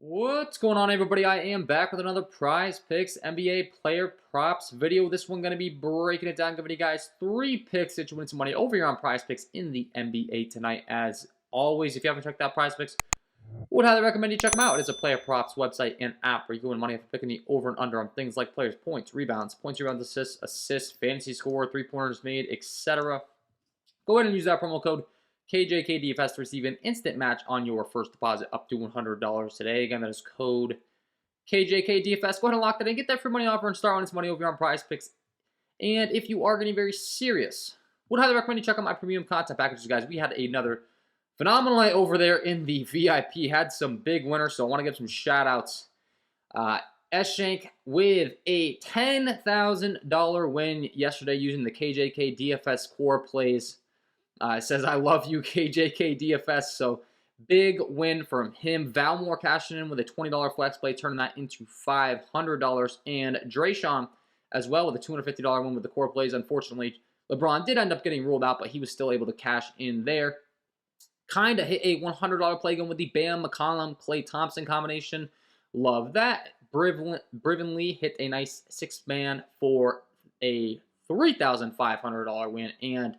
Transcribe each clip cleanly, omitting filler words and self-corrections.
What's going on, everybody? I am back with another Prize Picks NBA player props video. This one going to be breaking it down, giving you guys 3 picks that you win some money over here on Prize Picks in the NBA tonight. As always, if you haven't checked out Prize Picks, would highly recommend you check them out. It is a player props website and app where you can win money for picking the over and under on things like players' points, rebounds, assists, fantasy score, 3-pointers made, etc. Go ahead and use that promo code KJK DFS to receive an instant match on your first deposit up to $100 today. Again, that is code KJK DFS. Go ahead and lock that in. Get that free money offer and start winning some money over here on Prize Picks. And if you are getting very serious, would highly recommend you check out my premium content packages, guys. We had another phenomenal night over there in the VIP. Had some big winners, so I want to give some shout outs. S-Shank with a $10,000 win yesterday using the KJK DFS core plays. It says, I love you, KJK DFS. So big win from him. Valmore cashing in with a $20 flex play, turning that into $500. And Drayshawn as well with a $250 win with the core plays. Unfortunately, LeBron did end up getting ruled out, but he was still able to cash in there. Kind of hit a $100 play going with the Bam McCollum, Klay Thompson combination. Love that. Brivenly hit a nice 6-man for a $3,500 win. And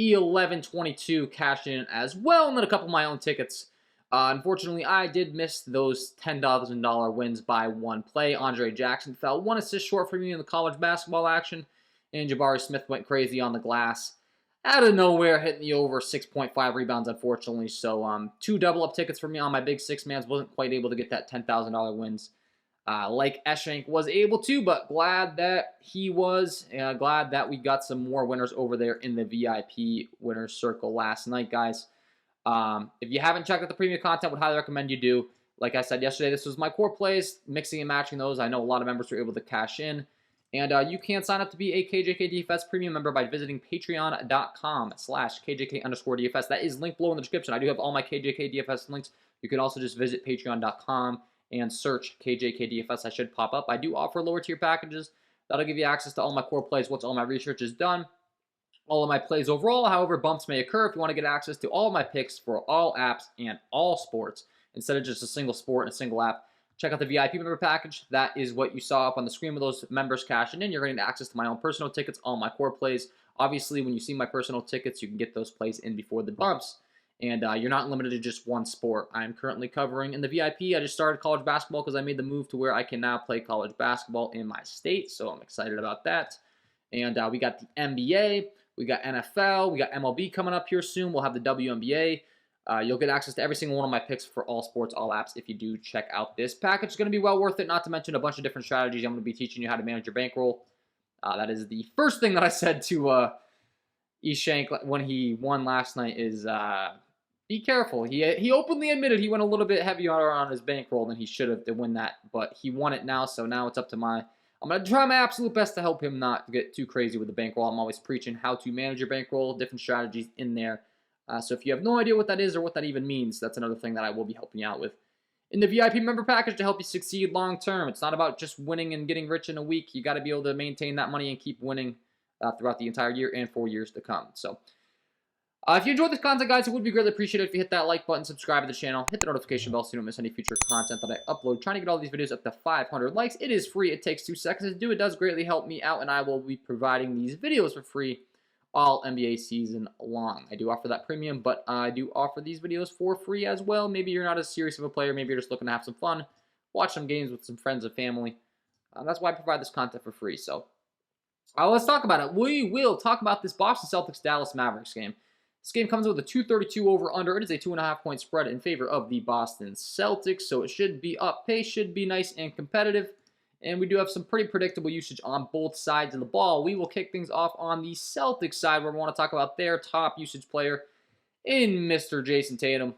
E1122 cashed in as well, and then a couple of my own tickets. Unfortunately, I did miss those $10,000 wins by one play. Andre Jackson fell 1 assist short for me in the college basketball action, and Jabari Smith went crazy on the glass. Out of nowhere, hitting the over 6.5 rebounds, unfortunately. So 2 double-up tickets for me on my big 6-mans. Wasn't quite able to get that $10,000 wins like Eshank was able to, but glad that he was. Glad that we got some more winners over there in the VIP winners circle last night, guys. If you haven't checked out the premium content, would highly recommend you do. Like I said yesterday, this was my core plays, mixing and matching those. I know a lot of members were able to cash in. And you can sign up to be a KJK DFS premium member by visiting patreon.com/KJK_DFS. That is linked below in the description. I do have all my KJK DFS links. You can also just visit patreon.com and search KJK DFS. I should pop up. I do offer lower tier packages. That'll give you access to all my core plays once all my research is done. All of my plays overall. However, bumps may occur if you want to get access to all of my picks for all apps and all sports instead of just a single sport and a single app. Check out the VIP member package. That is what you saw up on the screen with those members cashing in. You're going to get access to my own personal tickets, all my core plays. Obviously, when you see my personal tickets, you can get those plays in before the bumps. And you're not limited to just one sport. I'm currently covering in the VIP. I just started college basketball because I made the move to where I can now play college basketball in my state. So I'm excited about that. And we got the NBA. We got NFL. We got MLB coming up here soon. We'll have the WNBA. You'll get access to every single one of my picks for all sports, all apps if you do check out this package. It's going to be well worth it, not to mention a bunch of different strategies. I'm going to be teaching you how to manage your bankroll. That is the first thing that I said to Eshank when he won last night is be careful. He openly admitted he went a little bit heavier on his bankroll than he should have to win that, but he won it now, so now it's up to I'm going to try my absolute best to help him not get too crazy with the bankroll. I'm always preaching how to manage your bankroll, different strategies in there. So if you have no idea what that is or what that even means, that's another thing that I will be helping you out with in the VIP member package to help you succeed long term. It's not about just winning and getting rich in a week. You got to be able to maintain that money and keep winning throughout the entire year and for years to come. So if you enjoyed this content, guys, it would be greatly appreciated if you hit that like button, subscribe to the channel, hit the notification bell so you don't miss any future content that I upload. Trying to get all these videos up to 500 likes. It is free. It takes 2 seconds to do. It does greatly help me out, and I will be providing these videos for free all NBA season long. I do offer that premium, but I do offer these videos for free as well. Maybe you're not as serious of a player. Maybe you're just looking to have some fun, watch some games with some friends and family. That's why I provide this content for free. So let's talk about it. We will talk about this Boston Celtics-Dallas Mavericks game. This game comes with a 232 over-under. It is a 2.5-point spread in favor of the Boston Celtics, so it should be up pace, should be nice and competitive. And we do have some pretty predictable usage on both sides of the ball. We will kick things off on the Celtics side where we want to talk about their top usage player in Mr. Jason Tatum.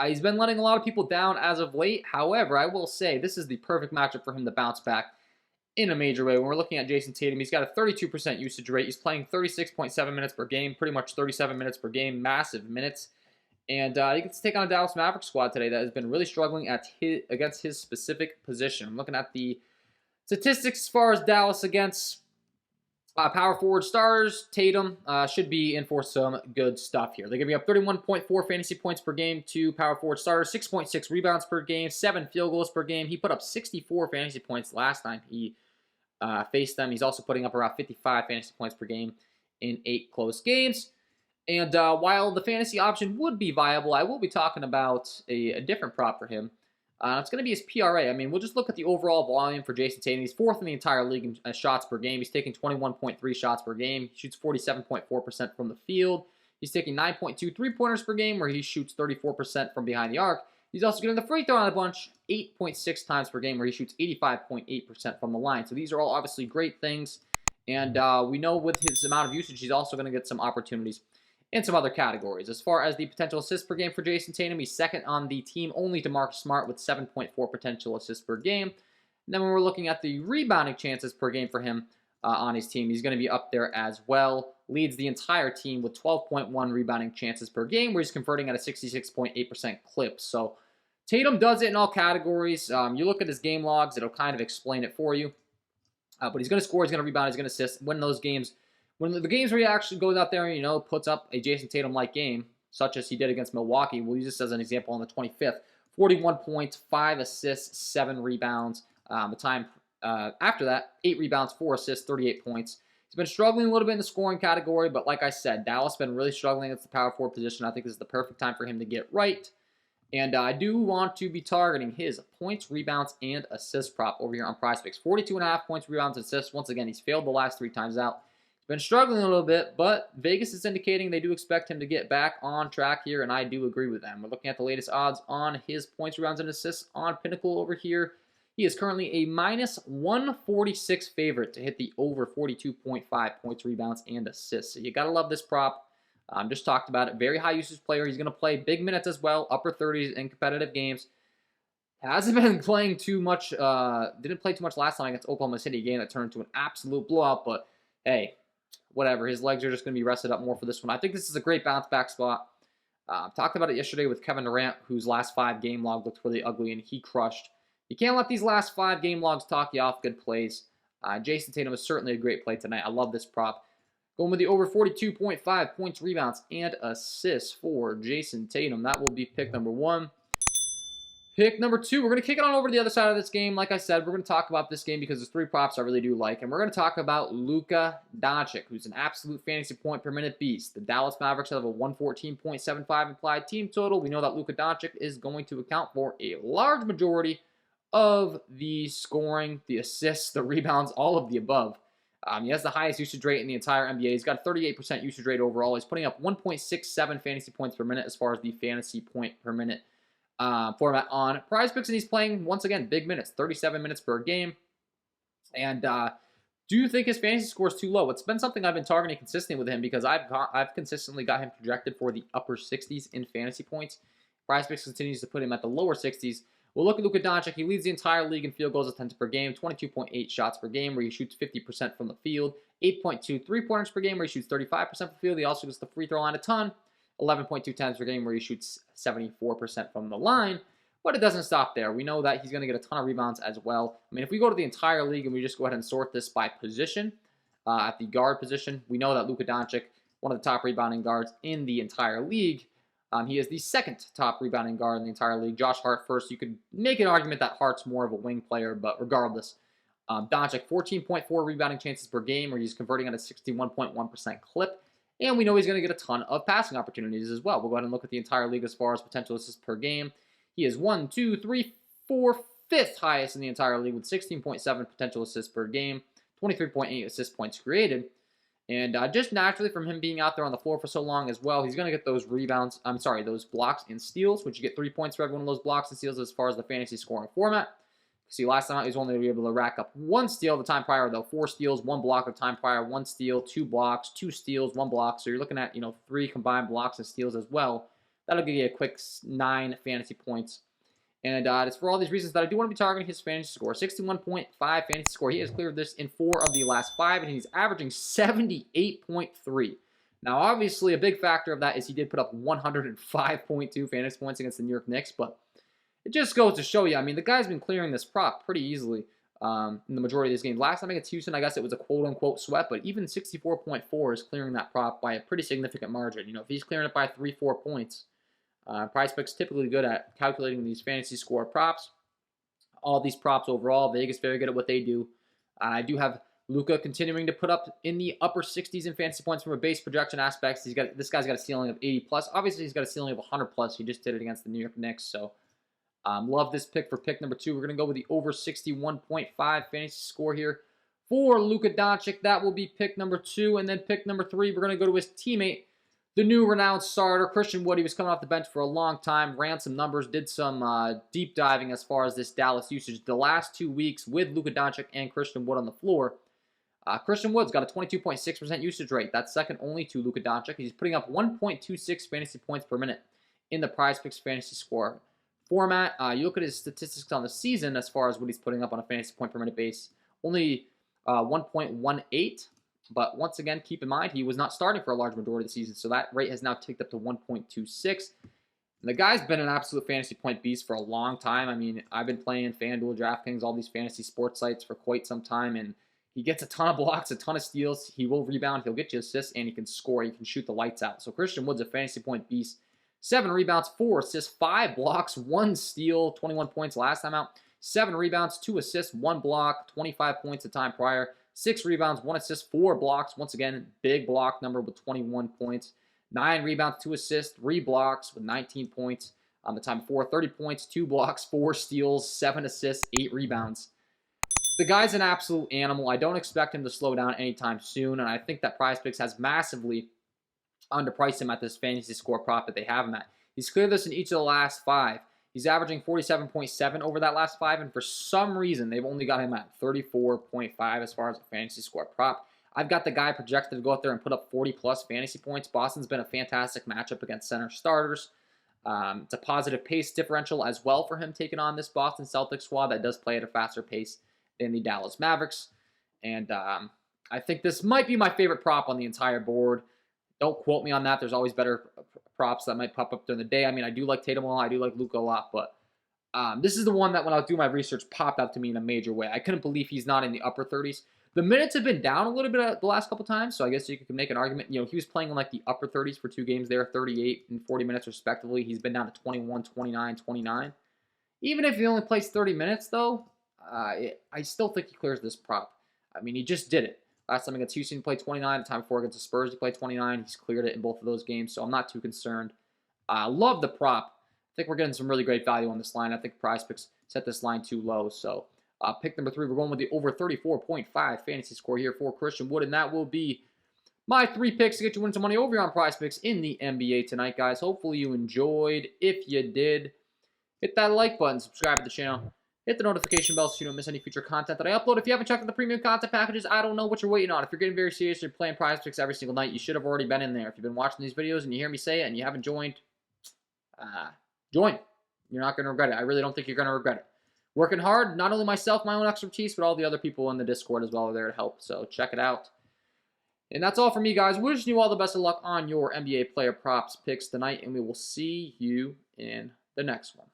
He's been letting a lot of people down as of late. However, I will say this is the perfect matchup for him to bounce back in a major way. When we're looking at Jason Tatum, he's got a 32% usage rate. He's playing 36.7 minutes per game, pretty much 37 minutes per game, massive minutes. And he gets to take on a Dallas Mavericks squad today that has been really struggling against his specific position. I'm looking at the statistics as far as Dallas against Power forward starters, Tatum should be in for some good stuff here. They're going to be up 31.4 fantasy points per game to power forward starters, 6.6 rebounds per game, 7 field goals per game. He put up 64 fantasy points last time he faced them. He's also putting up around 55 fantasy points per game in 8 close games. And while the fantasy option would be viable, I will be talking about a different prop for him. It's going to be his PRA. I mean, we'll just look at the overall volume for Jason Tatum. He's 4th in the entire league in shots per game. He's taking 21.3 shots per game. He shoots 47.4% from the field. He's taking 9.2 3-pointers per game, where he shoots 34% from behind the arc. He's also getting the free throw on a bunch, 8.6 times per game, where he shoots 85.8% from the line. So these are all obviously great things. And we know with his amount of usage, he's also going to get some opportunities in some other categories. As far as the potential assists per game for Jason Tatum, he's 2nd on the team, only to Marcus Smart with 7.4 potential assists per game. And then when we're looking at the rebounding chances per game for him on his team, he's going to be up there as well. Leads the entire team with 12.1 rebounding chances per game, where he's converting at a 66.8% clip. So Tatum does it in all categories. You look at his game logs, it'll kind of explain it for you. But he's going to score, he's going to rebound, he's going to assist. When those games, when the games where he actually goes out there and, puts up a Jason Tatum-like game, such as he did against Milwaukee, we'll use this as an example on the 25th. 41 points, 5 assists, 7 rebounds. The time after that, 8 rebounds, 4 assists, 38 points. He's been struggling a little bit in the scoring category, but like I said, Dallas has been really struggling against the power forward position. I think this is the perfect time for him to get right. And I do want to be targeting his points, rebounds, and assist prop over here on Prizepicks. 42.5 points, rebounds, and assists. Once again, he's failed the last 3 times out. Been struggling a little bit, but Vegas is indicating they do expect him to get back on track here, and I do agree with them. We're looking at the latest odds on his points, rebounds, and assists on Pinnacle over here. He is currently a minus 146 favorite to hit the over 42.5 points, rebounds, and assists. So you got to love this prop. Just talked about it. Very high usage player. He's going to play big minutes as well, upper 30s in competitive games. Hasn't been playing too much. Didn't play too much last time against Oklahoma City, a game that turned into an absolute blowout, but hey, whatever. His legs are just going to be rested up more for this one. I think this is a great bounce back spot. Talked about it yesterday with Kevin Durant, whose last 5 game log looked really ugly, and he crushed. You can't let these last 5 game logs talk you off good plays. Jason Tatum is certainly a great play tonight. I love this prop. Going with the over 42.5 points, rebounds, and assists for Jason Tatum. That will be pick number 1. Pick number 2, we're going to kick it on over to the other side of this game. Like I said, we're going to talk about this game because there's 3 props I really do like. And we're going to talk about Luka Doncic, who's an absolute fantasy point per minute beast. The Dallas Mavericks have a 114.75 implied team total. We know that Luka Doncic is going to account for a large majority of the scoring, the assists, the rebounds, all of the above. He has the highest usage rate in the entire NBA. He's got a 38% usage rate overall. He's putting up 1.67 fantasy points per minute as far as the fantasy point per minute format on Prizepicks, and he's playing, once again, big minutes, 37 minutes per game. And do you think his fantasy score is too low? It's been something I've been targeting consistently with him because I've consistently got him projected for the upper 60s in fantasy points. Prizepicks continues to put him at the lower 60s. We'll look at Luka Doncic. He leads the entire league in field goals attempted per game, 22.8 shots per game, where he shoots 50% from the field, 8.2 3-pointers per game, where he shoots 35% from the field. He also gets the free throw line a ton, 11.2 times per game, where he shoots 74% from the line. But it doesn't stop there. We know that he's going to get a ton of rebounds as well. I mean, if we go to the entire league and we just go ahead and sort this by position, at the guard position, we know that Luka Doncic, one of the top rebounding guards in the entire league, he is the 2nd top rebounding guard in the entire league. Josh Hart first. You could make an argument that Hart's more of a wing player, but regardless, Doncic, 14.4 rebounding chances per game, where he's converting at a 61.1% clip. And we know he's going to get a ton of passing opportunities as well. We'll go ahead and look at the entire league as far as potential assists per game. He is 1, 2, 3, 4, 5th highest in the entire league with 16.7 potential assists per game, 23.8 assist points created. And just naturally from him being out there on the floor for so long as well, he's going to get those rebounds, those blocks and steals, which you get 3 points for every one of those blocks and steals as far as the fantasy scoring format. See, last time out, he was only able to rack up 1 steal the time prior, though. 4 steals, 1 block the time prior, 1 steal, 2 blocks, 2 steals, 1 block. So you're looking at, 3 combined blocks and steals as well. That'll give you a quick 9 fantasy points. And it's for all these reasons that I do want to be targeting his fantasy score. 61.5 fantasy score. He has cleared this in 4 of the last 5, and he's averaging 78.3. Now, obviously, a big factor of that is he did put up 105.2 fantasy points against the New York Knicks, but it just goes to show you, I mean, the guy's been clearing this prop pretty easily in the majority of this game. Last time against Houston, I guess it was a quote-unquote sweat, but even 64.4 is clearing that prop by a pretty significant margin. You know, if he's clearing it by 3-4 points, Prizepicks typically good at calculating these fantasy score props. All these props overall, Vegas very good at what they do. I do have Luka continuing to put up in the upper 60s in fantasy points from a base projection aspect. This guy's got a ceiling of 80 plus. Obviously, he's got a ceiling of 100 plus. He just did it against the New York Knicks. So, love this pick for pick number 2. We're going to go with the over 61.5 fantasy score here for Luka Doncic. That will be pick number 2. And then pick number 3, we're going to go to his teammate, the new renowned starter, Christian Wood. He was coming off the bench for a long time, ran some numbers, did some deep diving as far as this Dallas usage. The last 2 weeks with Luka Doncic and Christian Wood on the floor, Christian Wood's got a 22.6% usage rate. That's second only to Luka Doncic. He's putting up 1.26 fantasy points per minute in the Prizepicks fantasy score format. You look at his statistics on the season as far as what he's putting up on a fantasy point per minute base. Only 1.18. But once again, keep in mind, he was not starting for a large majority of the season, so that rate has now ticked up to 1.26. The guy's been an absolute fantasy point beast for a long time. I mean, I've been playing FanDuel, DraftKings, all these fantasy sports sites for quite some time, and he gets a ton of blocks, a ton of steals. He will rebound, he'll get you assists, and he can score. He can shoot the lights out. So Christian Wood's a fantasy point beast. 7 rebounds, 4 assists, 5 blocks, 1 steal, 21 points last time out. 7 rebounds, 2 assists, 1 block, 25 points the time prior. 6 rebounds, 1 assist, 4 blocks. Once again, big block number with 21 points. 9 rebounds, 2 assists, 3 blocks with 19 points. On the time before, 30 points, 2 blocks, 4 steals, 7 assists, 8 rebounds. The guy's an absolute animal. I don't expect him to slow down anytime soon, and I think that Prizepicks has massively underpriced him at this fantasy score prop that they have him at. He's cleared this in each of the last 5. He's averaging 47.7 over that last 5, and for some reason, they've only got him at 34.5 as far as a fantasy score prop. I've got the guy projected to go out there and put up 40-plus fantasy points. Boston's been a fantastic matchup against center starters. It's a positive pace differential as well for him taking on this Boston Celtics squad that does play at a faster pace than the Dallas Mavericks. And I think this might be my favorite prop on the entire board. Don't quote me on that. There's always better props that might pop up during the day. I mean, I do like Tatum a lot. I do like Luka a lot. But this is the one that when I was doing my research popped out to me in a major way. I couldn't believe he's not in the upper 30s. The minutes have been down a little bit the last couple times. So I guess you could make an argument. You know, he was playing in like the upper 30s for 2 games there, 38 and 40 minutes respectively. He's been down to 21, 29, 29. Even if he only plays 30 minutes, though, I still think he clears this prop. I mean, he just did it. Last time against Houston, he played 29. The time before against the Spurs, he played 29. He's cleared it in both of those games, so I'm not too concerned. Love the prop. I think we're getting some really great value on this line. I think Prizepicks set this line too low. So pick number 3, we're going with the over 34.5 fantasy score here for Christian Wood, and that will be my 3 picks to get you winning some money over here on Prizepicks in the NBA tonight, guys. Hopefully you enjoyed. If you did, hit that like button, subscribe to the channel. Hit the notification bell so you don't miss any future content that I upload. If you haven't checked out the premium content packages, I don't know what you're waiting on. If you're getting very serious, you're playing Prizepicks every single night, you should have already been in there. If you've been watching these videos and you hear me say it and you haven't joined, join. You're not going to regret it. I really don't think you're going to regret it. Working hard, not only myself, my own expertise, but all the other people in the Discord as well are there to help. So check it out. And that's all for me, guys. Wishing you all the best of luck on your NBA player props picks tonight, and we will see you in the next one.